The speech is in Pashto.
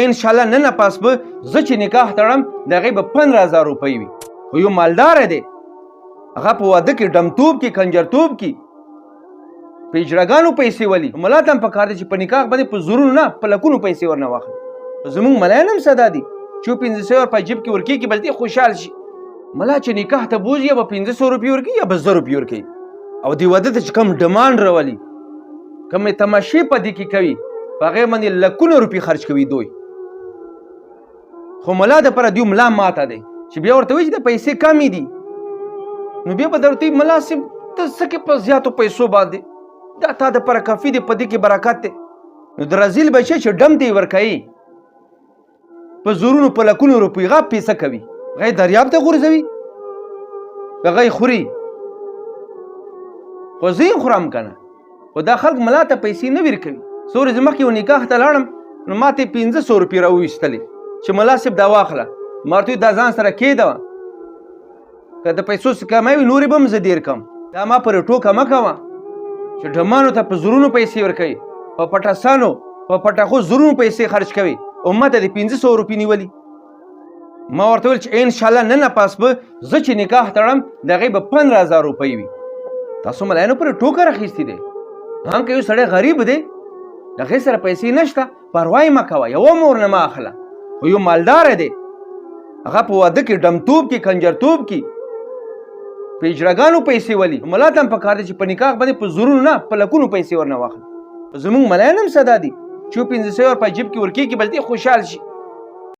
انشاءالله نن پاس به زه چې نکاح تړم د هغې به 15,000 روپۍ وي خو یو مالداره دی هغه په واده کې ډمتوب کې کنجرتوب کې په اجراګانو پیسې ولي ملا ته هم پکار دی چې په نکاح باندې په زرونو نه په لکونو پیسې ورنه واخلي زمونږ ملایان هم ساده دي چې 1500 ور په جیب کې ورکړي بلکې خوشحال شي ملا چې نکاح ته بوځي یا به 1500 روپۍ ورکړي یا به 100 روپۍ ورکړي او دې واده ته چې کوم ډمانډ راولي کومې تماشې په دې کې کوي په هغې باندې لکونه روپۍ خرج کوي دوی خو ملا دپاره دوی ملا ماته دی چې بیا ورته وایي چې د پیسې کمې دي نو بیا به درته وایي ملا صاحب ته څه کې په زیاتو پیسو باندې دا تا دپاره کافي دی په دې کې برکت دی نو د رزیل بچی چې ډم ته یې ورکوي په زرونو په لکونو روپۍ هغه پیسه کوي هغه یې دریاب ته غورځوي هغه یې خوري خو زه یې خورم که نه خو دا خلک ملا ته پیسې نه ورکوي څو ورځې مخکې یو نکاح ته لاړم نو ما ته یې 1500 روپۍ راوویستلې چې ملا صاحب دا واخله ما ورته دا ځان سره کېږده که د پیسو څه کمی وي نورې به هم زه ډېر کم دا ما پرې ټوکه مه کوه چې ډمانو ته په زرونو پیسې ورکوي په پټاسانو په پټاخو زرونو پیسې خرج کوي امت ته د 1500 روپۍ نیولي ما ورته ویل چې انشاءالله نن پاس به زه چې نکاح تړم د هغې به 15,000 روپۍ وي تاسو ملایانو پرې ټوکه راخیستې دی هم که یو سړی غریب دی د هغې سره پیسې نشته پروا یې مه کوه یوه هم ورنه مه اخله خو یو مالداره دی هغه په واده کې ډمتوب کې کنجرتوب کې په اجراګانو پیسې ولي ملا ته هم پکار دی چې په نکاح باندې په زرونو نه په لکونو پیسې ورنه واخلي زمونږ ملایان هم ساده دي چې 1500 ور په جیب کې ورکړي بلکې خوشحال شي